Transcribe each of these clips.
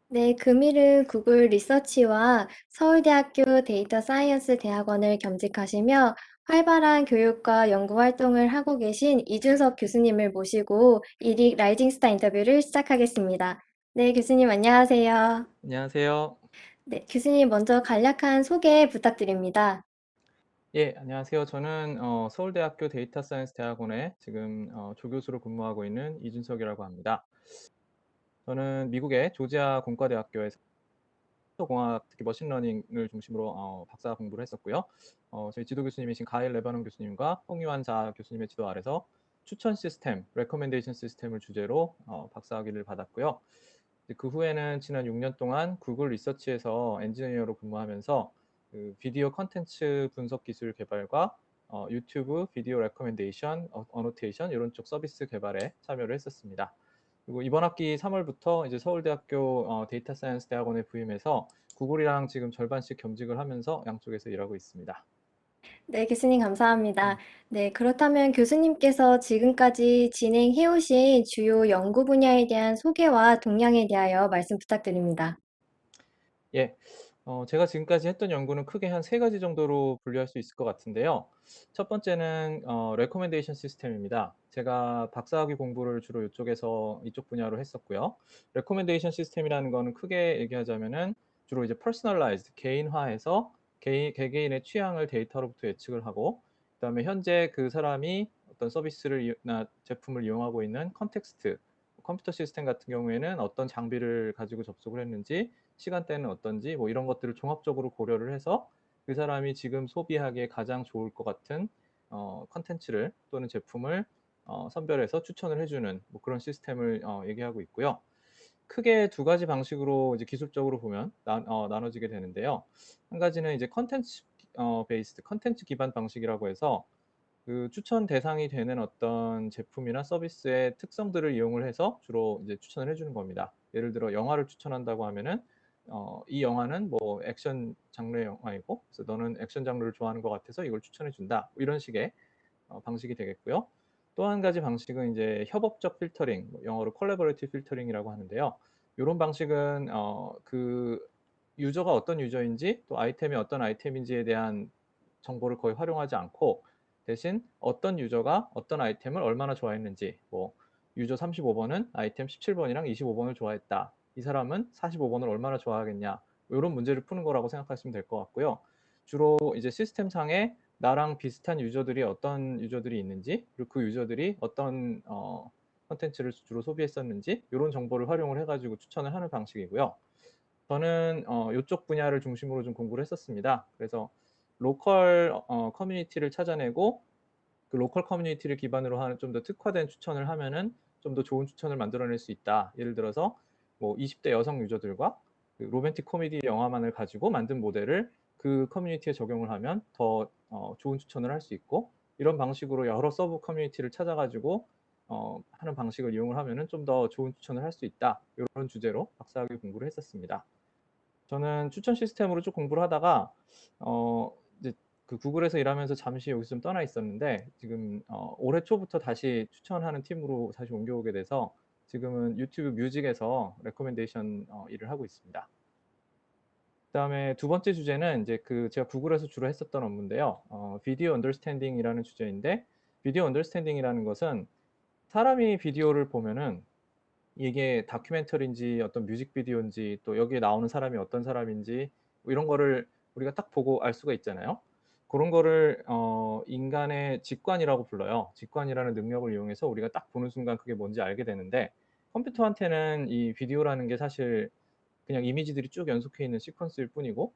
네, 금일은 구글 리서치와 서울대학교 데이터 사이언스 대학원을 겸직하시며 활발한 교육과 연구 활동을 하고 계신 이준석 교수님을 모시고 이릭 라이징 스타 인터뷰를 시작하겠습니다. 네, 교수님 안녕하세요. 안녕하세요. 네, 교수님 먼저 간략한 소개 부탁드립니다. 예, 안녕하세요. 저는 서울대학교 데이터 사이언스 대학원에 지금 조교수로 근무하고 있는 이준석이라고 합니다. 저는 미국의 조지아 공과대학교에서 공학, 특히 머신러닝을 중심으로 박사 공부를 했었고요. 저희 지도 교수님이신 가일 레바논 교수님과 홍유환 자 교수님의 지도 아래서 추천 시스템, 레커멘데이션 시스템을 주제로 박사학위를 받았고요. 그 후에는 지난 6년 동안 구글 리서치에서 엔지니어로 근무하면서 그 비디오 컨텐츠 분석 기술 개발과 유튜브 비디오 레커멘데이션, 어노테이션 이런 쪽 서비스 개발에 참여를 했었습니다. 그리고 이번 학기 3월부터 이제 서울대학교 데이터 사이언스 대학원에 부임해서 구글이랑 지금 절반씩 겸직을 하면서 양쪽에서 일하고 있습니다. 네, 교수님 감사합니다. 음. 네, 그렇다면 교수님께서 지금까지 진행해 오신 주요 연구 분야에 대한 소개와 동향에 대하여 말씀 부탁드립니다. 예. 제가 지금까지 했던 연구는 크게 한 세 가지 정도로 분류할 수 있을 것 같은데요. 첫 번째는 레코멘데이션 시스템입니다. 제가 박사학위 공부를 주로 이쪽에서 이쪽 분야로 했었고요. 레코멘데이션 시스템이라는 거는 크게 얘기하자면은 주로 이제 퍼스널라이즈드 개인화해서 개개인의 취향을 데이터로부터 예측을 하고 그다음에 현재 그 사람이 어떤 서비스를 나 제품을 이용하고 있는 컨텍스트, 컴퓨터 시스템 같은 경우에는 어떤 장비를 가지고 접속을 했는지 시간대는 어떤지 뭐 이런 것들을 종합적으로 고려를 해서 그 사람이 지금 소비하기에 가장 좋을 것 같은 컨텐츠를 또는 제품을 선별해서 추천을 해주는 뭐 그런 시스템을 얘기하고 있고요. 크게 두 가지 방식으로 이제 기술적으로 보면 나눠지게 되는데요. 한 가지는 이제 컨텐츠 베이스드 컨텐츠 기반 방식이라고 해서 그 추천 대상이 되는 어떤 제품이나 서비스의 특성들을 이용을 해서 주로 이제 추천을 해 주는 겁니다. 예를 들어 영화를 추천한다고 하면은 이 영화는 뭐 액션 장르의 영화이고 그래서 "너는 액션 장르를 좋아하는 것 같아서 이걸 추천해 준다." 뭐 이런 식의 방식이 되겠고요. 또 한 가지 방식은 이제 협업적 필터링, 뭐 영어로 collaborative 필터링이라고 하는데요. 요런 방식은 그 유저가 어떤 유저인지 또 아이템이 어떤 아이템인지에 대한 정보를 거의 활용하지 않고 대신 어떤 유저가 어떤 아이템을 얼마나 좋아했는지 뭐 유저 35 번은 아이템 17 번이랑 25 번을 좋아했다. 이 사람은 45 번을 얼마나 좋아하겠냐. 요런 문제를 푸는 거라고 생각하시면 될 것 같고요. 주로 이제 시스템상에 나랑 비슷한 유저들이 어떤 유저들이 있는지 그리고 그 유저들이 어떤 콘텐츠를 주로 소비했었는지 요런 정보를 활용을 해 가지고 추천을 하는 방식이고요. 저는 요쪽 분야를 중심으로 좀 공부를 했었습니다. 그래서 로컬 커뮤니티를 찾아내고 그 로컬 커뮤니티를 기반으로 하는 좀 더 특화된 추천을 하면은 좀 더 좋은 추천을 만들어낼 수 있다. 예를 들어서 뭐 20대 여성 유저들과 그 로맨틱 코미디 영화만을 가지고 만든 모델을 그 커뮤니티에 적용을 하면 더 좋은 추천을 할 수 있고 이런 방식으로 여러 서브 커뮤니티를 찾아 가지고 하는 방식을 이용을 하면은 좀 더 좋은 추천을 할 수 있다. 요런 주제로 박사학위 공부를 했었습니다. 저는 추천 시스템으로 쭉 공부를 하다가 이제 그 구글에서 일하면서 잠시 여기서 좀 떠나 있었는데 지금 올해 초부터 다시 추천하는 팀으로 다시 옮겨오게 돼서 지금은 유튜브 뮤직에서 레코멘데이션 일을 하고 있습니다. 그다음에 두 번째 주제는 이제 그 제가 구글에서 주로 했었던 업무인데요. 비디오 언더스탠딩이라는 주제인데 비디오 언더스탠딩이라는 것은 사람이 비디오를 보면은 이게 다큐멘터리인지 어떤 뮤직비디오인지 또 여기에 나오는 사람이 어떤 사람인지 뭐 이런 거를 우리가 딱 보고 알 수가 있잖아요. 그런 거를 인간의 직관이라고 불러요. 직관이라는 능력을 이용해서 우리가 딱 보는 순간 그게 뭔지 알게 되는데 컴퓨터한테는 이 비디오라는 게 사실 그냥 이미지들이 쭉 연속해 있는 시퀀스일 뿐이고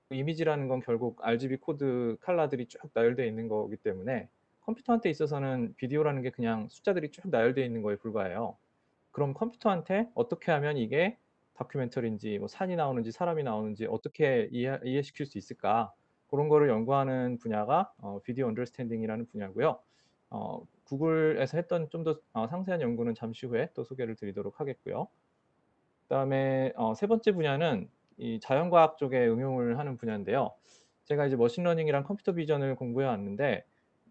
그 이미지라는 건 결국 RGB 코드 컬러들이 쭉 나열되어 있는 거기 때문에 컴퓨터한테 있어서는 비디오라는 게 그냥 숫자들이 쭉 나열되어 있는 거에 불과해요. 그럼 컴퓨터한테 어떻게 하면 이게 다큐멘터리인지 뭐 산이 나오는지 사람이 나오는지 어떻게 이해시킬 수 있을까? 그런 거를 연구하는 분야가 비디오 언더스탠딩이라는 분야고요. 구글에서 했던 좀 더 상세한 연구는 잠시 후에 또 소개를 드리도록 하겠고요. 그다음에 세 번째 분야는 이 자연과학 쪽에 응용을 하는 분야인데요. 제가 이제 머신러닝이랑 컴퓨터 비전을 공부해 왔는데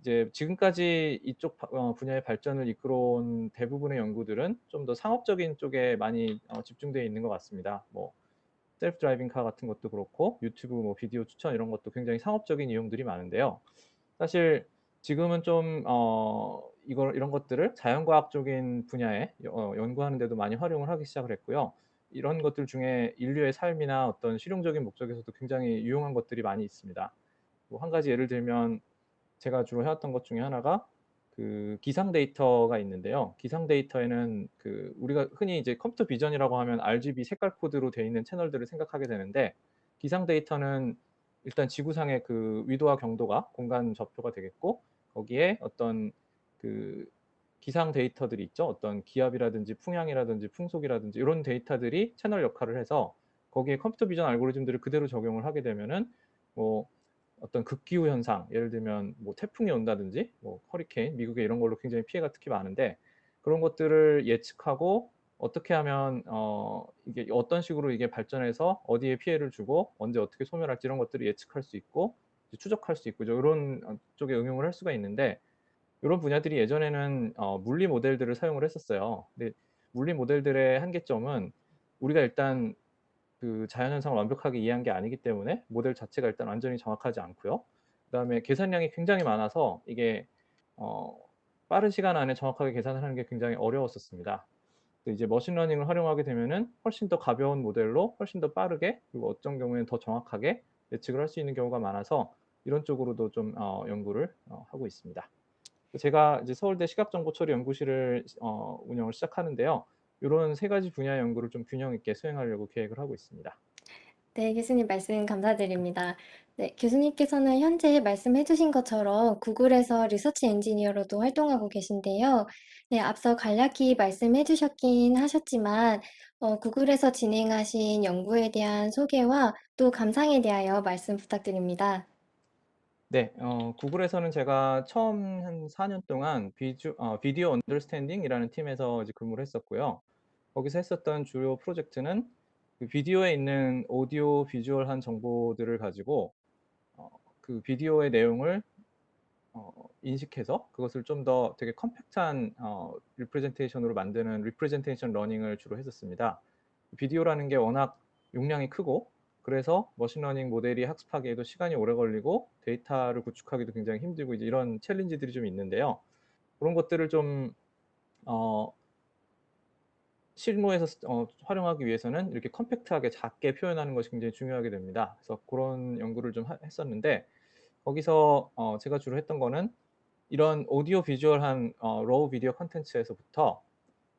이제 지금까지 이쪽 분야의 발전을 이끌어온 대부분의 연구들은 좀 더 상업적인 쪽에 많이 집중되어 있는 것 같습니다. 뭐 셀프 드라이빙 카 같은 것도 그렇고 유튜브 뭐 비디오 추천 이런 것도 굉장히 상업적인 이용들이 많은데요. 사실 지금은 좀 이걸 이런 것들을 자연과학적인 분야에 연구하는 데도 많이 활용을 하기 시작을 했고요. 이런 것들 중에 인류의 삶이나 어떤 실용적인 목적에서도 굉장히 유용한 것들이 많이 있습니다. 뭐 한 가지 예를 들면 제가 주로 해왔던 것 중에 하나가 그 기상 데이터가 있는데요. 기상 데이터에는 그 우리가 흔히 이제 컴퓨터 비전이라고 하면 RGB 색깔 코드로 되어 있는 채널들을 생각하게 되는데, 기상 데이터는 일단 지구상의 그 위도와 경도가 공간 좌표가 되겠고, 거기에 어떤 그 기상 데이터들이 있죠. 어떤 기압이라든지 풍향이라든지 풍속이라든지 이런 데이터들이 채널 역할을 해서 거기에 컴퓨터 비전 알고리즘들을 그대로 적용을 하게 되면은 뭐 어떤 극기후 현상, 예를 들면 뭐 태풍이 온다든지 뭐 허리케인, 미국에 이런 걸로 굉장히 피해가 특히 많은데, 그런 것들을 예측하고 어떻게 하면 이게 어떤 식으로 이게 발전해서 어디에 피해를 주고 언제 어떻게 소멸할지 이런 것들을 예측할 수 있고 추적할 수 있고 이런 쪽에 응용을 할 수가 있는데, 이런 분야들이 예전에는 물리 모델들을 사용을 했었어요. 근데 물리 모델들의 한계점은 우리가 일단 그 자연현상을 완벽하게 이해한 게 아니기 때문에 모델 자체가 일단 완전히 정확하지 않고요. 그다음에 계산량이 굉장히 많아서 이게 어 빠른 시간 안에 정확하게 계산을 하는 게 굉장히 어려웠었습니다. 근데 이제 머신러닝을 활용하게 되면은 훨씬 더 가벼운 모델로 훨씬 더 빠르게, 그리고 어떤 경우에는 더 정확하게 예측을 할 수 있는 경우가 많아서 이런 쪽으로도 좀 연구를 하고 있습니다. 제가 이제 서울대 시각정보처리 연구실을 운영을 시작하는데요. 요런 세 가지 분야 연구를 좀 균형 있게 수행하려고 계획을 하고 있습니다. 네, 교수님 말씀 감사드립니다. 네, 교수님께서는 현재 말씀해 주신 것처럼 구글에서 리서치 엔지니어로도 활동하고 계신데요. 네, 앞서 간략히 말씀해 주셨긴 하셨지만, 구글에서 진행하신 연구에 대한 소개와 또 감상에 대하여 말씀 부탁드립니다. 네. 구글에서는 제가 처음 한 4년 동안 비디오 언더스탠딩이라는 팀에서 이제 근무를 했었고요. 거기서 했었던 주요 프로젝트는 그 비디오에 있는 오디오 비주얼한 정보들을 가지고 어 그 비디오의 내용을 인식해서 그것을 좀 더 되게 컴팩트한 리프레젠테이션으로 만드는 리프레젠테이션 러닝을 주로 했었습니다. 비디오라는 게 워낙 용량이 크고, 그래서 머신러닝 모델이 학습하기에도 시간이 오래 걸리고 데이터를 구축하기도 굉장히 힘들고 이제 이런 챌린지들이 좀 있는데요. 그런 것들을 좀 어 실무에서 활용하기 위해서는 이렇게 컴팩트하게 작게 표현하는 것이 굉장히 중요하게 됩니다. 그래서 그런 연구를 좀 했었는데, 거기서 제가 주로 했던 거는 이런 오디오 비주얼한 로우 비디오 콘텐츠에서부터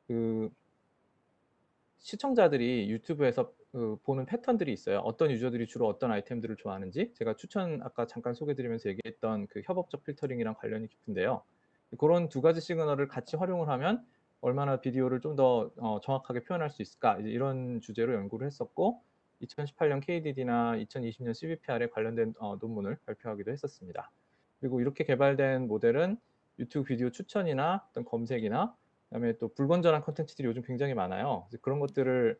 그 시청자들이 유튜브에서 그 보는 패턴들이 있어요. 어떤 유저들이 주로 어떤 아이템들을 좋아하는지, 제가 추천 아까 잠깐 소개 드리면서 얘기했던 그 협업적 필터링이랑 관련이 깊은데요. 고런 두 가지 시그널을 같이 활용을 하면 얼마나 비디오를 좀 더 정확하게 표현할 수 있을까, 이제 이런 주제로 연구를 했었고, 2018년 KDD나 2020년 CVPR에 관련된 논문을 발표하기도 했었습니다. 그리고 이렇게 개발된 모델은 유튜브 비디오 추천이나 어떤 검색이나, 그다음에 또 불건전한 콘텐츠들이 요즘 굉장히 많아요. 그래서 그런 것들을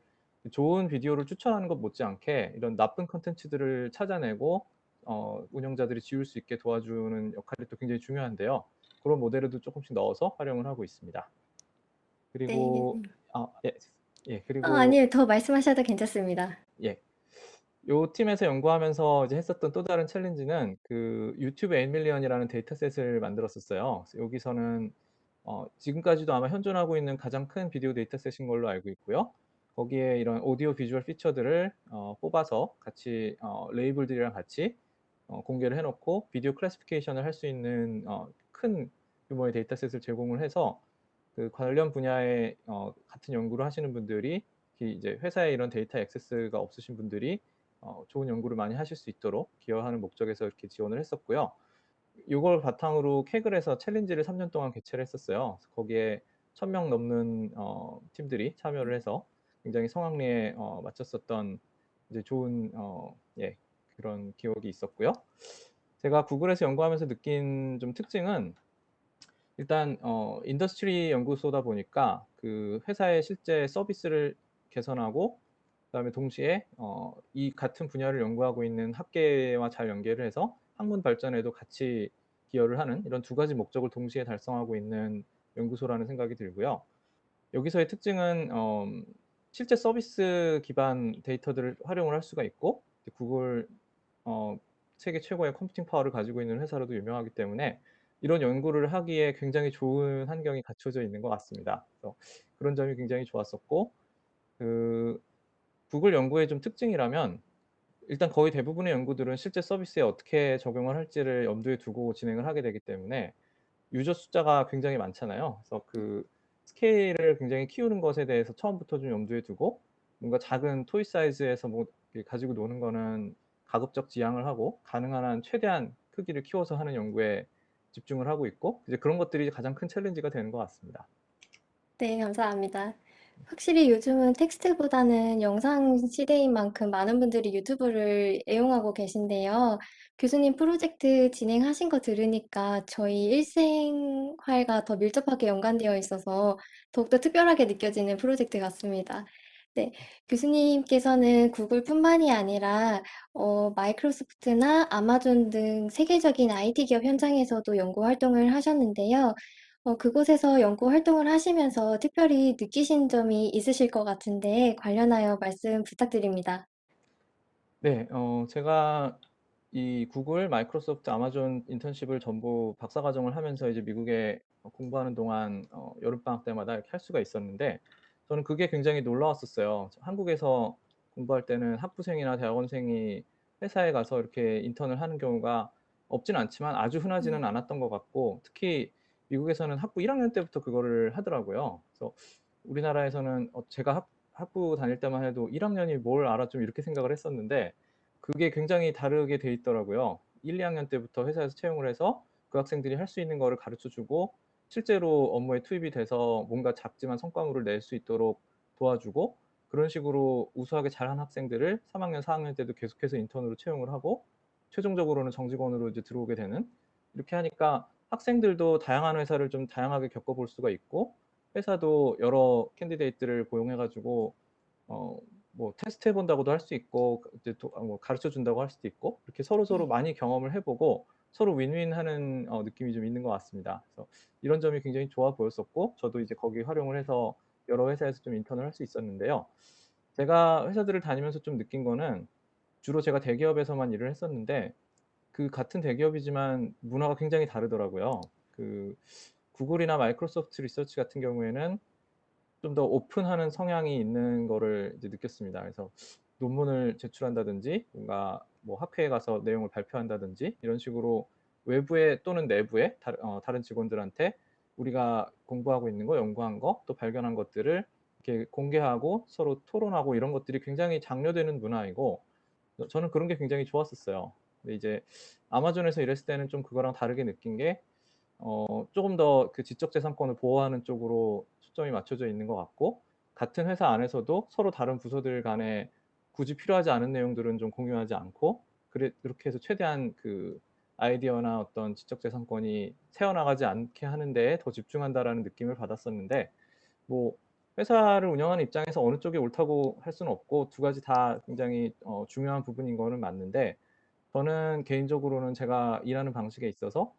좋은 비디오를 추천하는 것 못지않게 이런 나쁜 콘텐츠들을 찾아내고 운영자들이 지울 수 있게 도와주는 역할이 또 굉장히 중요한데요. 그런 모델을 조금씩 넣어서 활용을 하고 있습니다. 네. 그리고 예. 예. 그리고 아니요. 더 말씀하셔도 괜찮습니다. 예. 요 팀에서 연구하면서 이제 했었던 또 다른 챌린지는 그 유튜브 8밀리언이라는 데이터셋을 만들었었어요. 그래서 여기서는 지금까지도 아마 현존하고 있는 가장 큰 비디오 데이터셋인 걸로 알고 있고요. 거기에 이런 오디오 비주얼 피처들을 뽑아서 같이 레이블들이랑 같이 공개를 해 놓고 비디오 클래시피케이션을 할 수 있는 큰 규모의 데이터셋을 제공을 해서 그 관련 분야의 같은 연구를 하시는 분들이, 특히 이제 회사에 이런 데이터 액세스가 없으신 분들이 좋은 연구를 많이 하실 수 있도록 기여하는 목적에서 이렇게 지원을 했었고요. 요걸 바탕으로 캐글에서 챌린지를 3년 동안 개최를 했었어요. 그래서 거기에 1,000명 넘는 팀들이 참여를 해서 굉장히 성황리에 마쳤었던 이제 좋은 예, 그런 기억이 있었고요. 제가 구글에서 연구하면서 느낀 좀 특징은, 일단 인더스트리 연구소다 보니까 그 회사의 실제 서비스를 개선하고, 그다음에 동시에 이 같은 분야를 연구하고 있는 학계와 잘 연계를 해서 학문 발전에도 같이 기여를 하는 이런 두 가지 목적을 동시에 달성하고 있는 연구소라는 생각이 들고요. 여기서의 특징은 실제 서비스 기반 데이터들을 활용을 할 수가 있고, 구글 세계 최고의 컴퓨팅 파워를 가지고 있는 회사로도 유명하기 때문에 이런 연구를 하기에 굉장히 좋은 환경이 갖춰져 있는 것 같습니다. 그래서 그런 점이 굉장히 좋았었고, 그 구글 연구의 좀 특징이라면 일단 거의 대부분의 연구들은 실제 서비스에 어떻게 적용을 할지를 염두에 두고 진행을 하게 되기 때문에 유저 숫자가 굉장히 많잖아요. 그래서 그 스케일을 굉장히 키우는 것에 대해서 처음부터 좀 염두에 두고, 뭔가 작은 토이 사이즈에서 뭐 이렇게 가지고 노는 거는 가급적 지양을 하고 가능한 한 최대한 크기를 키워서 하는 연구에 집중을 하고 있고, 이제 그런 것들이 가장 큰 챌린지가 되는 것 같습니다. 네, 감사합니다. 확실히 요즘은 텍스트보다는 영상 시대인 만큼 많은 분들이 유튜브를 애용하고 계신데요. 교수님 프로젝트 진행하신 거 들으니까 저희 일생활과 더 밀접하게 연관되어 있어서 더욱더 특별하게 느껴지는 프로젝트 같습니다. 네, 교수님께서는 구글뿐만이 아니라 마이크로소프트나 아마존 등 세계적인 IT 기업 현장에서도 연구 활동을 하셨는데요. 그곳에서 연구 활동을 하시면서 특별히 느끼신 점이 있으실 것 같은데 관련하여 말씀 부탁드립니다. 네. 제가 이 구글, 마이크로소프트, 아마존 인턴십을 전부 박사 과정을 하면서 이제 미국에 공부하는 동안 여름방학 때마다 이렇게 할 수가 있었는데, 저는 그게 굉장히 놀라웠었어요. 한국에서 공부할 때는 학부생이나 대학원생이 회사에 가서 이렇게 인턴을 하는 경우가 없진 않지만 아주 흔하지는 않았던 것 같고, 특히 미국에서는 학부 1학년 때부터 그거를 하더라고요. 그래서 우리나라에서는 제가 학부 다닐 때만 해도 1학년이 뭘 알아 좀 이렇게 생각을 했었는데, 그게 굉장히 다르게 돼 있더라고요. 1, 2학년 때부터 회사에서 채용을 해서 그 학생들이 할 수 있는 거를 가르쳐 주고, 실제로 업무에 투입이 돼서 뭔가 작지만 성과물을 낼 수 있도록 도와주고, 그런 식으로 우수하게 잘한 학생들을 3학년, 4학년 때도 계속해서 인턴으로 채용을 하고, 최종적으로는 정직원으로 이제 들어오게 되는, 이렇게 하니까 학생들도 다양한 회사를 좀 다양하게 겪어볼 수가 있고, 회사도 여러 캔디데이트를 고용해 가지고 어 뭐 테스트 해 본다고도 할 수 있고, 이제 뭐 가르쳐 준다고 할 수도 있고, 이렇게 서로서로 네. 많이 경험을 해 보고 서로 윈윈하는 느낌이 좀 있는 것 같습니다. 그래서 이런 점이 굉장히 좋아 보였었고, 저도 이제 거기 활용을 해서 여러 회사에서 좀 인턴을 할 수 있었는데요. 제가 회사들을 다니면서 좀 느낀 거는, 주로 제가 대기업에서만 일을 했었는데 그 같은 대기업이지만 문화가 굉장히 다르더라고요. 그 구글이나 마이크로소프트 리서치 같은 경우에는 좀 더 오픈하는 성향이 있는 거를 이제 느꼈습니다. 그래서 논문을 제출한다든지, 뭔가 뭐 학회에 가서 내용을 발표한다든지, 이런 식으로 외부에 또는 내부에 다른 직원들한테 우리가 공부하고 있는 거, 연구한 거, 또 발견한 것들을 이렇게 공개하고 서로 토론하고, 이런 것들이 굉장히 장려되는 문화이고, 저는 그런 게 굉장히 좋았었어요. 근데 이제 아마존에서 일했을 때는 좀 그거랑 다르게 느낀 게, 쪼금 더 그 지적재산권을 보호하는 쪽으로 초점이 맞춰져 있는 것 같고, 같은 회사 안에서도 서로 다른 부서들 간에 굳이 필요하지 않은 내용들은 좀 공유하지 않고, 그렇게 해서 최대한 그 아이디어나 어떤 지적재산권이 새어나가지 않게 하는 데에 더 집중한다라는 느낌을 받았었는데, 뭐 회사를 운영하는 입장에서 어느 쪽이 옳다고 할 수는 없고, 두 가지 다 굉장히 중요한 부분인 거는 맞는데, 저는 개인적으로는 제가 일하는 방식에 있어서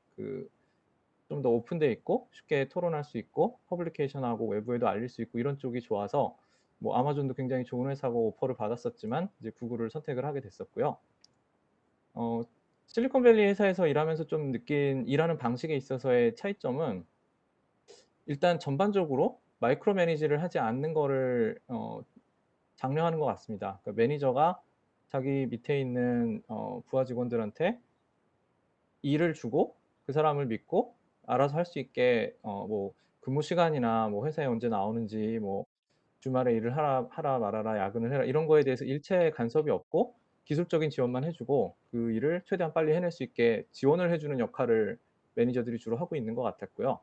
좀 더 오픈돼 있고 쉽게 토론할 수 있고 퍼블리케이션하고 외부에도 알릴 수 있고 이런 쪽이 좋아서, 뭐 아마존도 굉장히 좋은 회사고 오퍼를 받았었지만 이제 구글을 선택을 하게 됐었고요. 어 실리콘밸리 회사에서 일하면서 좀 느낀 일하는 방식에 있어서의 차이점은, 일단 전반적으로 마이크로 매니지를 하지 않는 거를 장려하는 것 같습니다. 그러니까 매니저가 자기 밑에 있는 부하 직원들한테 일을 주고, 그 사람을 믿고 알아서 할 수 있게 뭐 근무 시간이나 뭐 회사에 언제 나오는지, 뭐 주말에 일을 하라 말아라, 야근을 해라, 이런 거에 대해서 일체 간섭이 없고 기술적인 지원만 해 주고, 그 일을 최대한 빨리 해낼 수 있게 지원을 해 주는 역할을 매니저들이 주로 하고 있는 것 같았고요.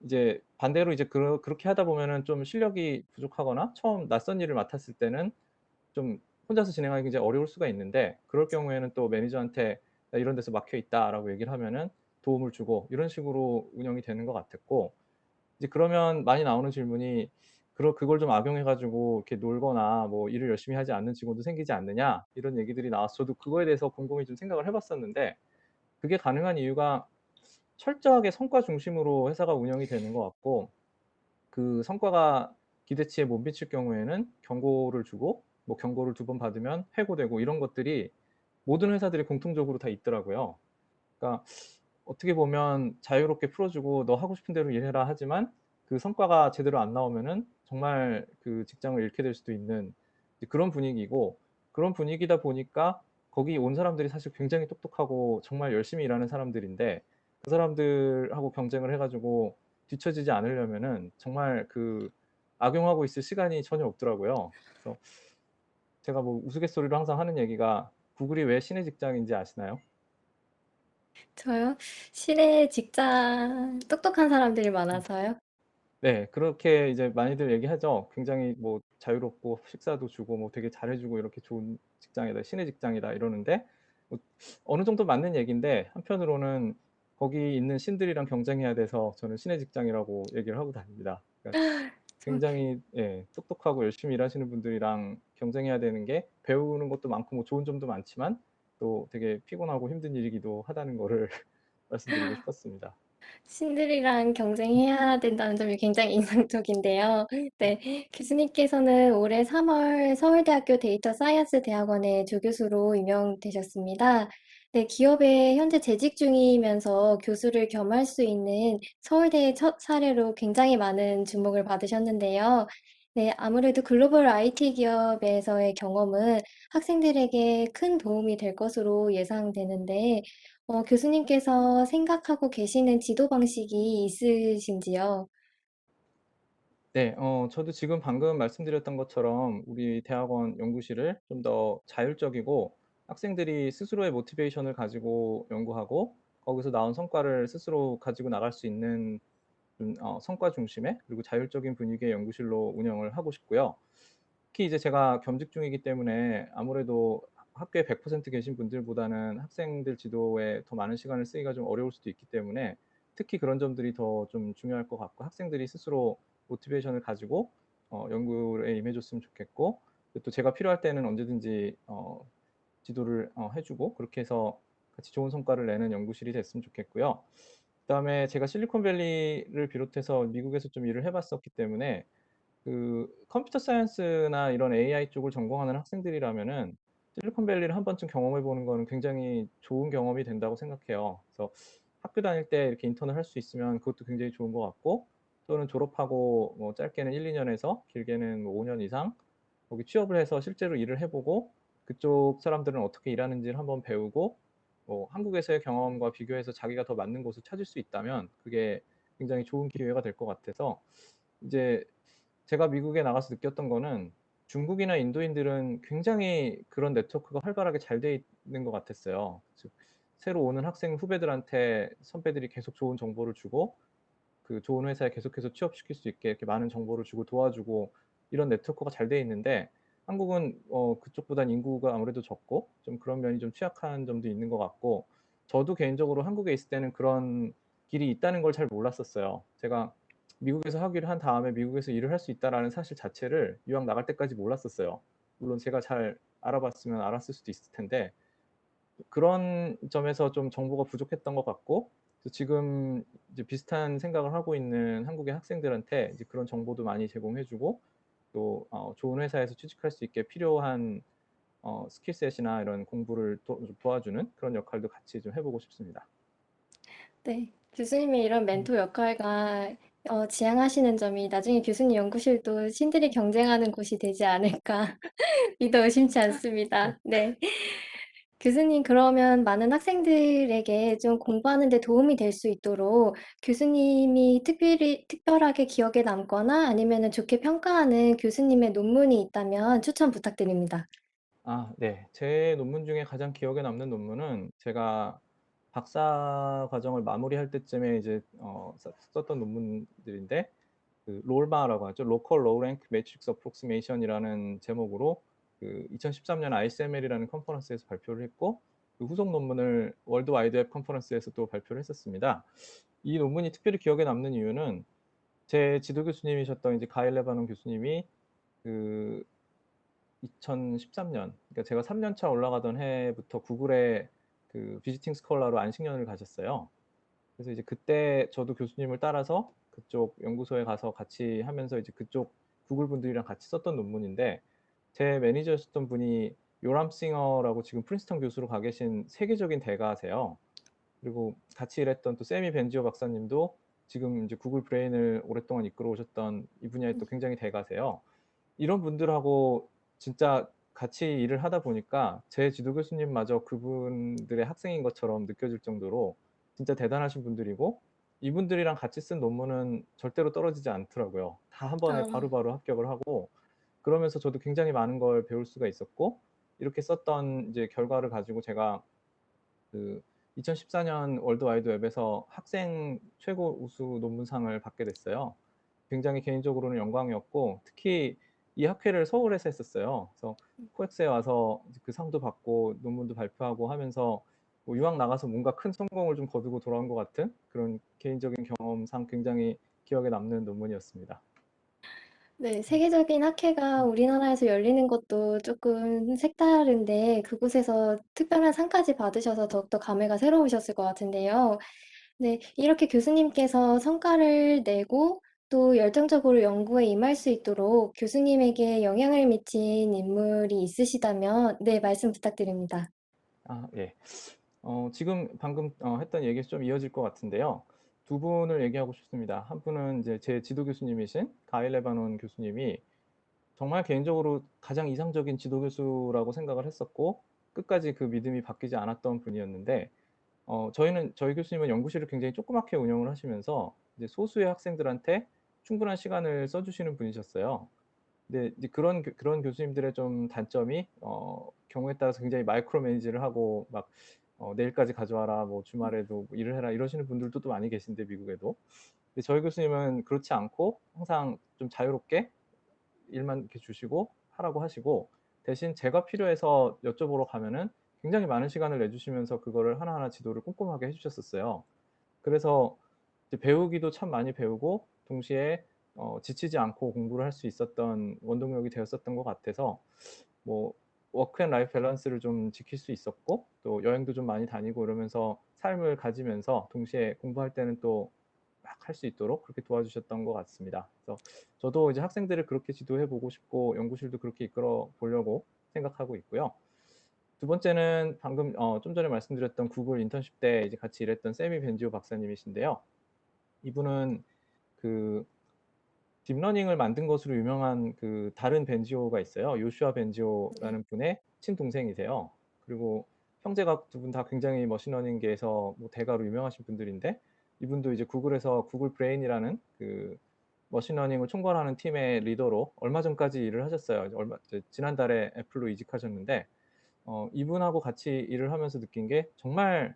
이제 반대로 이제 그렇게 하다 보면은 좀 실력이 부족하거나 처음 낯선 일을 맡았을 때는 좀 혼자서 진행하기 굉장히 어려울 수가 있는데, 그럴 경우에는 또 매니저한테 "나 이런 데서 막혀 있다."라고 얘기를 하면은 도움을 주고, 이런 식으로 운영이 되는 것 같았고, 이제 그러면 많이 나오는 질문이, 그걸 좀 악용해 가지고 이렇게 놀거나 뭐 "일을 열심히 하지 않는 직원도 생기지 않느냐?" 이런 얘기들이 나와서 저도 그거에 대해서 곰곰이 좀 생각을 해 봤었는데, 그게 가능한 이유가 철저하게 성과 중심으로 회사가 운영이 되는 것 같고, 그 성과가 기대치에 못 미칠 경우에는 경고를 주고, 뭐 경고를 2번 받으면 해고되고, 이런 것들이 모든 회사들이 공통적으로 다 있더라고요. 그러니까 어떻게 보면 자유롭게 풀어주고 너 하고 싶은 대로 일해라 하지만, 그 성과가 제대로 안 나오면은 정말 그 직장을 잃게 될 수도 있는 그런 분위기고, 그런 분위기다 보니까 거기 온 사람들이 사실 굉장히 똑똑하고 정말 열심히 일하는 사람들인데, 그 사람들하고 경쟁을 해가지고 뒤처지지 않으려면은 정말 그 악용하고 있을 시간이 전혀 없더라고요. 그래서 제가 뭐 우스갯소리로 항상 하는 얘기가, 구글이 왜 신의 직장인지 아시나요? 저요? 실내 직장 똑똑한 사람들이 많아서요. 네. 그렇게 이제 많이들 얘기하죠. 굉장히 뭐 자유롭고 식사도 주고 뭐 되게 잘해 주고 이렇게 좋은 직장이다. 신의 직장이다 이러는데, 뭐 어느 정도 맞는 얘기인데, 한편으로는 거기 있는 신들이랑 경쟁해야 돼서 저는 신의 직장이라고 얘기를 하고 다닙니다. 그러니까 저 굉장히, 예, 똑똑하고 열심히 일하시는 분들이랑 경쟁해야 되는 게 배우는 것도 많고 뭐 좋은 점도 많지만 또 되게 피곤하고 힘든 일이기도 하다는 거를 말씀드리고 싶었습니다. 신들이랑 경쟁해야 된다는 점이 굉장히 인상적인데요. 네, 교수님께서는 올해 3월 서울대학교 데이터 사이언스 대학원의 조교수로 임명되셨습니다. 네, 기업에 현재 재직 중이면서 교수를 겸할 수 있는 서울대의 첫 사례로 굉장히 많은 주목을 받으셨는데요. 네, 아무래도 글로벌 IT 기업에서의 경험은 학생들에게 큰 도움이 될 것으로 예상되는데, 교수님께서 생각하고 계시는 지도 방식이 있으신지요? 네. 저도 지금 방금 말씀드렸던 것처럼 우리 대학원 연구실을 좀 더 자율적이고 학생들이 스스로의 모티베이션을 가지고 연구하고 거기서 나온 성과를 스스로 가지고 나갈 수 있는 좀 성과 중심의, 그리고 자율적인 분위기의 연구실로 운영을 하고 싶고요. 특히 이제 제가 겸직 중이기 때문에 아무래도 학교에 100% 계신 분들보다는 학생들 지도에 더 많은 시간을 쓰기가 좀 어려울 수도 있기 때문에, 특히 그런 점들이 더 좀 중요할 것 같고, 학생들이 스스로 모티베이션을 가지고 연구에 임해줬으면 좋겠고, 또 제가 필요할 때는 언제든지 지도를 해주고, 그렇게 해서 같이 좋은 성과를 내는 연구실이 됐으면 좋겠고요. 그다음에 제가 실리콘밸리를 비롯해서 미국에서 좀 일을 해봤었기 때문에, 그 컴퓨터 사이언스나 이런 AI 쪽을 전공하는 학생들이라면은 실리콘밸리를 한 번쯤 경험해 보는 거는 굉장히 좋은 경험이 된다고 생각해요. 그래서 학교 다닐 때 이렇게 인턴을 할 수 있으면 그것도 굉장히 좋은 것 같고, 또는 졸업하고 뭐 짧게는 1, 2년에서 길게는 뭐 5년 이상 거기 취업을 해서 실제로 일을 해보고 그쪽 사람들은 어떻게 일하는지를 한번 배우고, 뭐 한국에서의 경험과 비교해서 자기가 더 맞는 곳을 찾을 수 있다면 그게 굉장히 좋은 기회가 될 것 같아서, 이제 제가 미국에 나가서 느꼈던 거는 중국이나 인도인들은 굉장히 그런 네트워크가 활발하게 잘 돼 있는 것 같았어요. 즉, 새로 오는 학생 후배들한테 선배들이 계속 좋은 정보를 주고, 그 좋은 회사에 계속해서 취업시킬 수 있게 이렇게 많은 정보를 주고 도와주고, 이런 네트워크가 잘 돼 있는데, 한국은 그쪽보단 인구가 아무래도 적고 좀 그런 면이 좀 취약한 점도 있는 것 같고, 저도 개인적으로 한국에 있을 때는 그런 길이 있다는 걸 잘 몰랐었어요. 제가 미국에서 학위를 한 다음에 미국에서 일을 할 수 있다라는 사실 자체를 유학 나갈 때까지 몰랐었어요. 물론 제가 잘 알아봤으면 알았을 수도 있을 텐데, 그런 점에서 좀 정보가 부족했던 것 같고, 지금 이제 비슷한 생각을 하고 있는 한국의 학생들한테 이제 그런 정보도 많이 제공해주고, 또 좋은 회사에서 취직할 수 있게 필요한 스킬셋이나 이런 공부를 도와주는 그런 역할도 같이 좀 해보고 싶습니다. 네, 교수님의 이런 멘토 역할과 지향하시는 점이 나중에 교수님 연구실도 신들이 경쟁하는 곳이 되지 않을까 믿어 의심치 않습니다. 네. 교수님, 그러면 많은 학생들에게 좀 공부하는 데 도움이 될 수 있도록 교수님이 특별하게 기억에 남거나 아니면 좋게 평가하는 교수님의 논문이 있다면 추천 부탁드립니다. 네. 제 논문 중에 가장 기억에 남는 논문은 제가 박사 과정을 마무리할 때쯤에 이제 썼던 논문들인데, 그 롤마라고 하죠. Local Low Rank Matrix Approximation이라는 제목으로 그 2013년 ICML이라는 컨퍼런스에서 발표를 했고, 그 후속 논문을 월드 와이드 웹 컨퍼런스에서 또 발표를 했었습니다. 이 논문이 특별히 기억에 남는 이유는 제 지도 교수님이셨던 이제 가일 레바논 교수님이 그 2013년, 그러니까 제가 3년 차 올라가던 해부터 구글에 그 비지팅 스콜라로 안식년을 가셨어요. 그래서 이제 그때 저도 교수님을 따라서 그쪽 연구소에 가서 같이 하면서 이제 그쪽 구글 분들이랑 같이 썼던 논문인데, 제 매니저였었던 분이 요람 싱어라고 지금 프린스턴 교수로 가 계신 세계적인 대가세요. 그리고 같이 일했던 또 세미 벤지오 박사님도 지금 이제 구글 브레인을 오랫동안 이끌어 오셨던 이 분야의 또 굉장히 대가세요. 이런 분들하고 진짜 같이 일을 하다 보니까 제 지도 교수님마저 그분들의 학생인 것처럼 느껴질 정도로 진짜 대단하신 분들이고, 이분들이랑 같이 쓴 논문은 절대로 떨어지지 않더라고요. 다 한 번에 아, 바로바로 합격을 하고, 그러면서 저도 굉장히 많은 걸 배울 수가 있었고, 이렇게 썼던 이제 결과를 가지고 제가 그 2014년 월드와이드 웹에서 학생 최고 우수 논문상을 받게 됐어요. 굉장히 개인적으로는 영광이었고, 특히 이 학회를 서울에서 했었어요. 그래서 코엑스에 와서 그 상도 받고 논문도 발표하고 하면서 뭐 유학 나가서 뭔가 큰 성공을 좀 거두고 돌아온 것 같은 그런 개인적인 경험상 굉장히 기억에 남는 논문이었습니다. 네, 세계적인 학회가 우리나라에서 열리는 것도 조금 색다른데 그곳에서 특별한 상까지 받으셔서 더욱더 감회가 새로우셨을 것 같은데요. 네, 이렇게 교수님께서 성과를 내고 또 열정적으로 연구에 임할 수 있도록 교수님에게 영향을 미친 인물이 있으시다면, 네, 말씀 부탁드립니다. 아, 예. 지금 방금 했던 얘기에서 좀 이어질 것 같은데요. 두 분을 얘기하고 싶습니다. 한 분은 이제 제 지도 교수님이신 가일 레바논 교수님이 정말 개인적으로 가장 이상적인 지도 교수라고 생각을 했었고, 끝까지 그 믿음이 바뀌지 않았던 분이었는데, 저희 교수님은 연구실을 굉장히 조그맣게 운영을 하시면서 이제 소수의 학생들한테 충분한 시간을 써주시는 분이셨어요. 근데 이제 그런 교수님들의 좀 단점이 경우에 따라서 굉장히 마이크로 매니지를 하고 막 내일까지 가져와라, 뭐 주말에도 뭐 일을 해라 이러시는 분들도 또 많이 계신데, 미국에도. 근데 저희 교수님은 그렇지 않고 항상 좀 자유롭게 일만 이렇게 주시고 하라고 하시고, 대신 제가 필요해서 여쭤보러 가면은 굉장히 많은 시간을 내주시면서 그거를 하나하나 지도를 꼼꼼하게 해주셨었어요. 그래서 이제 배우기도 참 많이 배우고, 동시에 지치지 않고 공부를 할 수 있었던 원동력이 되었었던 것 같아서, 뭐 워크 앤 라이프 밸런스를 좀 지킬 수 있었고, 또 여행도 좀 많이 다니고 이러면서 삶을 가지면서 동시에 공부할 때는 또 막 할 수 있도록 그렇게 도와주셨던 것 같습니다. 그래서 저도 이제 학생들을 그렇게 지도해 보고 싶고 연구실도 그렇게 이끌어 보려고 생각하고 있고요. 두 번째는 방금 좀 전에 말씀드렸던 구글 인턴십 때 이제 같이 일했던 세미 벤지오 박사님이신데요. 이분은 그 딥러닝을 만든 것으로 유명한 그 다른 벤지오가 있어요. 요슈아 네. 벤지오라는 분의 친동생이세요. 그리고 형제가 두 분 다 굉장히 머신러닝계에서 뭐 대가로 유명하신 분들인데, 이분도 이제 구글에서 구글 브레인이라는 그 머신러닝을 총괄하는 팀의 리더로 얼마 전까지 일을 하셨어요. 지난달에 애플로 이직하셨는데, 이분하고 같이 일을 하면서 느낀 게 정말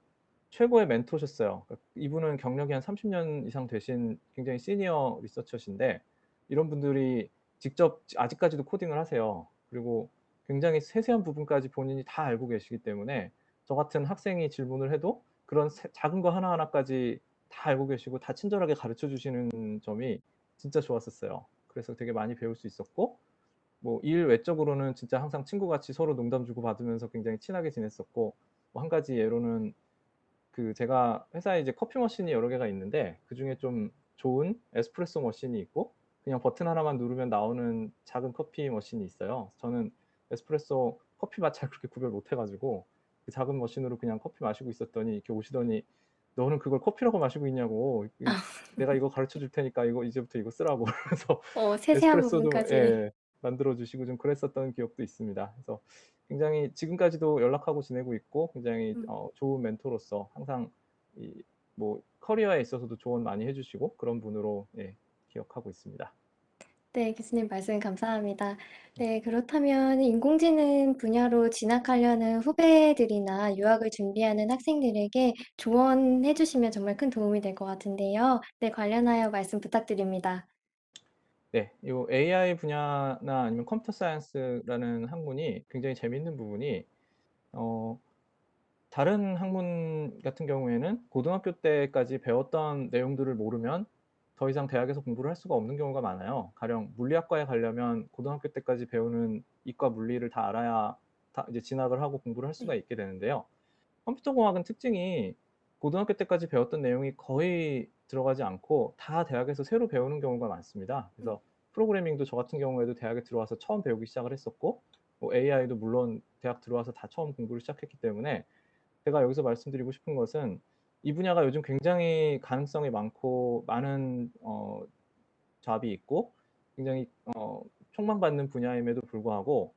최고의 멘토셨어요. 그러니까 이분은 경력이 한 30년 이상 되신 굉장히 시니어 리서처신데, 이런 분들이 직접 아직까지도 코딩을 하세요. 그리고 굉장히 세세한 부분까지 본인이 다 알고 계시기 때문에 저 같은 학생이 질문을 해도 그런 작은 거 하나하나까지 다 알고 계시고 다 친절하게 가르쳐 주시는 점이 진짜 좋았었어요. 그래서 되게 많이 배울 수 있었고, 뭐 일 외적으로는 진짜 항상 친구같이 서로 농담 주고 받으면서 굉장히 친하게 지냈었고, 뭐 한 가지 예로는 그 제가 회사에 이제 커피 머신이 여러 개가 있는데, 그중에 좀 좋은 에스프레소 머신이 있고 그냥 버튼 하나만 누르면 나오는 작은 커피 머신이 있어요. 저는 에스프레소 커피 맛 잘 그렇게 구별 못 해가지고 그 작은 머신으로 그냥 커피 마시고 있었더니 이렇게 오시더니, 너는 그걸 커피라고 마시고 있냐고, 내가 이거 가르쳐 줄 테니까 이거 이제부터 이거 쓰라고 그래서 세세한 에스프레소 좀, 부분까지. 예, 만들어 주시고 좀 그랬었던 기억도 있습니다. 그래서 굉장히 지금까지도 연락하고 지내고 있고, 굉장히 좋은 멘토로서 항상 이 뭐 커리어에 있어서도 조언 많이 해주시고 그런 분으로, 예, 기억하고 있습니다. 네, 교수님 말씀 감사합니다. 네, 그렇다면 인공지능 분야로 진학하려는 후배들이나 유학을 준비하는 학생들에게 조언해 주시면 정말 큰 도움이 될 것 같은데요. 네, 관련하여 말씀 부탁드립니다. 네, 이 AI 분야나 아니면 컴퓨터 사이언스라는 학문이 굉장히 재밌는 부분이, 어, 다른 학문 같은 경우에는 고등학교 때까지 배웠던 내용들을 모르면 더 이상 대학에서 공부를 할 수가 없는 경우가 많아요. 가령 물리학과에 가려면 고등학교 때까지 배우는 이과 물리를 다 알아야 다 이제 진학을 하고 공부를 할 수가 네. 있게 되는데요. 컴퓨터 공학은 특징이 고등학교 때까지 배웠던 내용이 거의 들어가지 않고 다 대학에서 새로 배우는 경우가 많습니다. 그래서 프로그래밍도 저 같은 경우에도 대학에 들어와서 처음 배우기 시작을 했었고, 뭐 AI도 물론 대학 들어와서 다 처음 공부를 시작했기 때문에, 제가 여기서 말씀드리고 싶은 것은 이 분야가 요즘 굉장히 가능성이 많고 많은 잡이 있고 굉장히 촉망받는 분야임에도 불구하고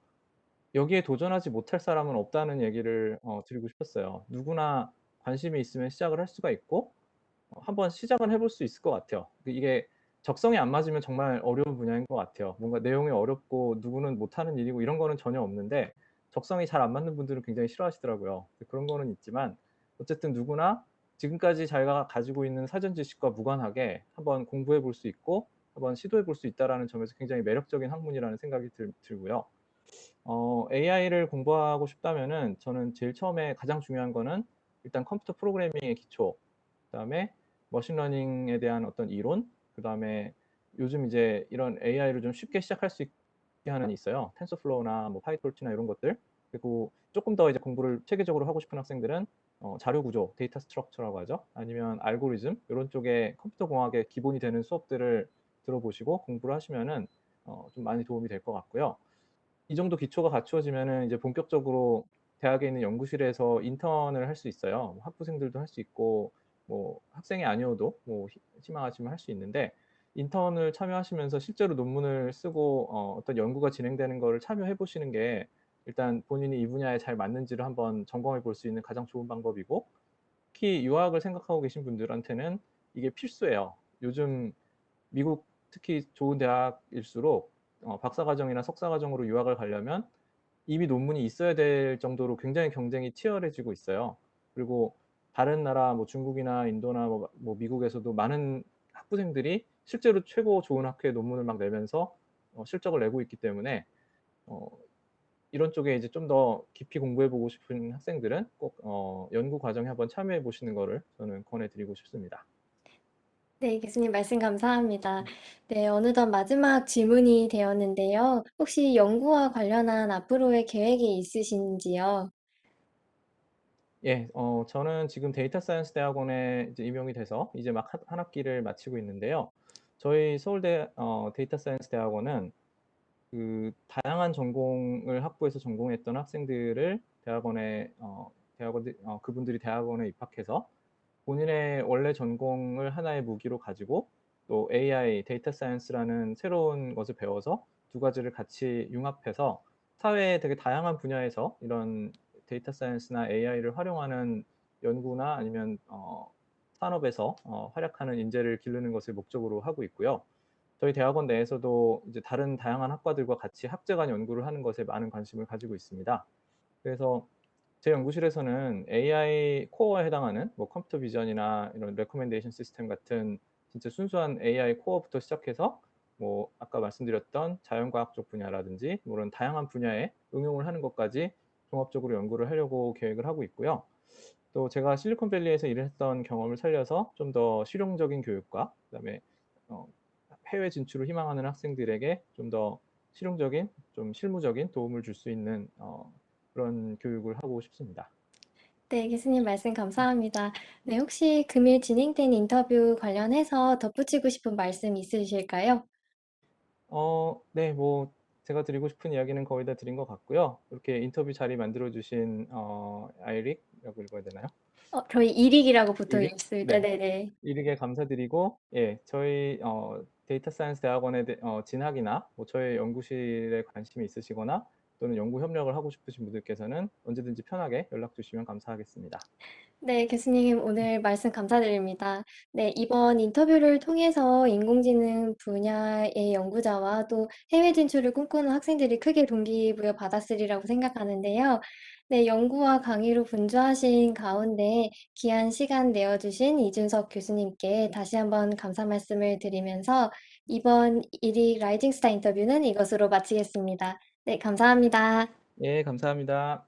여기에 도전하지 못할 사람은 없다는 얘기를 드리고 싶었어요. 누구나 관심이 있으면 시작을 할 수가 있고 한번 시작은 해볼 수 있을 것 같아요. 이게 적성이 안 맞으면 정말 어려운 분야인 것 같아요. 뭔가 내용이 어렵고 누구는 못하는 일이고 이런 거는 전혀 없는데 적성이 잘 안 맞는 분들은 굉장히 싫어하시더라고요. 그런 거는 있지만 어쨌든 누구나 지금까지 자기가 가지고 있는 사전 지식과 무관하게 한번 공부해 볼 수 있고 한번 시도해 볼 수 있다는 점에서 굉장히 매력적인 학문이라는 생각이 들고요. AI를 공부하고 싶다면은 저는 제일 처음에 가장 중요한 거는 일단 컴퓨터 프로그래밍의 기초, 그다음에 머신러닝에 대한 어떤 이론, 그다음에 요즘 이제 이런 AI를 좀 쉽게 시작할 수 있게 하는 있어요. 텐서플로우나 뭐 파이토르치나 이런 것들. 그리고 조금 더 이제 공부를 체계적으로 하고 싶은 학생들은 자료 구조, 데이터 스트럭처라고 하죠. 아니면 알고리즘 이런 쪽에 컴퓨터 공학의 기본이 되는 수업들을 들어보시고 공부를 하시면은 좀 많이 도움이 될 것 같고요. 이 정도 기초가 갖추어지면은 이제 본격적으로 대학에 있는 연구실에서 인턴을 할 수 있어요. 학부생들도 할 수 있고 뭐 학생이 아니어도 뭐 희망하시면 할 수 있는데 인턴을 참여하시면서 실제로 논문을 쓰고 어떤 연구가 진행되는 거를 참여해 보시는 게 일단 본인이 이 분야에 잘 맞는지를 한번 점검해 볼 수 있는 가장 좋은 방법이고, 특히 유학을 생각하고 계신 분들한테는 이게 필수예요. 요즘 미국 특히 좋은 대학일수록 박사과정이나 석사과정으로 유학을 가려면 이미 논문이 있어야 될 정도로 굉장히 경쟁이 치열해지고 있어요. 그리고 다른 나라 뭐 중국이나 인도나 뭐 미국에서도 많은 학부생들이 실제로 최고 좋은 학회에 논문을 막 내면서 실적을 내고 있기 때문에 어, 이런 쪽에 이제 좀 더 깊이 공부해보고 싶은 학생들은 꼭 연구 과정에 한번 참여해 보시는 거를 저는 권해드리고 싶습니다. 네, 교수님 말씀 감사합니다. 네, 어느덧 마지막 질문이 되었는데요. 혹시 연구와 관련한 앞으로의 계획이 있으신지요? 예, 저는 지금 데이터 사이언스 대학원에 이제 임용이 돼서 이제 막 한 학기를 마치고 있는데요. 저희 서울대 데이터 사이언스 대학원은 그 다양한 전공을 학부에서 전공했던 학생들을 대학원 그분들이 대학원에 입학해서 본인의 원래 전공을 하나의 무기로 가지고 또 AI, 데이터 사이언스라는 새로운 것을 배워서 두 가지를 같이 융합해서 사회의 되게 다양한 분야에서 이런 데이터 사이언스나 AI를 활용하는 연구나 아니면 산업에서 활약하는 인재를 기르는 것을 목적으로 하고 있고요. 저희 대학원 내에서도 이제 다른 다양한 학과들과 같이 학제 간 연구를 하는 것에 많은 관심을 가지고 있습니다. 그래서 제 연구실에서는 AI 코어에 해당하는 뭐 컴퓨터 비전이나 이런 레코멘데이션 시스템 같은 진짜 순수한 AI 코어부터 시작해서 뭐 아까 말씀드렸던 자연과학 쪽 분야라든지 뭐 이런 다양한 분야에 응용을 하는 것까지 종합적으로 연구를 하려고 계획을 하고 있고요. 또 제가 실리콘밸리에서 일을 했던 경험을 살려서 좀 더 실용적인 교육과 그다음에 어, 해외 진출을 희망하는 학생들에게 좀 더 실용적인, 좀 실무적인 도움을 줄 수 있는 그런 교육을 하고 싶습니다. 네, 교수님 말씀 감사합니다. 네, 혹시 금일 진행된 인터뷰 관련해서 덧붙이고 싶은 말씀 있으실까요? 네, 뭐 제가 드리고 싶은 이야기는 거의 다 드린 것 같고요. 이렇게 인터뷰 자리 만들어 주신 아이릭이라고 읽어야 되나요? 저희 이릭이라고 보통 이릭? 읽습니다. 네. 네네. 이릭에 감사드리고, 예, 저희 데이터 사이언스 대학원의 진학이나 뭐 저희 연구실에 관심이 있으시거나 또는 연구 협력을 하고 싶으신 분들께서는 언제든지 편하게 연락 주시면 감사하겠습니다. 네, 교수님 오늘 말씀 감사드립니다. 네, 이번 인터뷰를 통해서 인공지능 분야의 연구자와 또 해외 진출을 꿈꾸는 학생들이 크게 동기부여 받았으리라고 생각하는데요. 네, 연구와 강의로 분주하신 가운데 귀한 시간 내어주신 이준석 교수님께 다시 한번 감사 말씀을 드리면서 이번 1위 라이징 스타 인터뷰는 이것으로 마치겠습니다. 네, 감사합니다. 예, 감사합니다.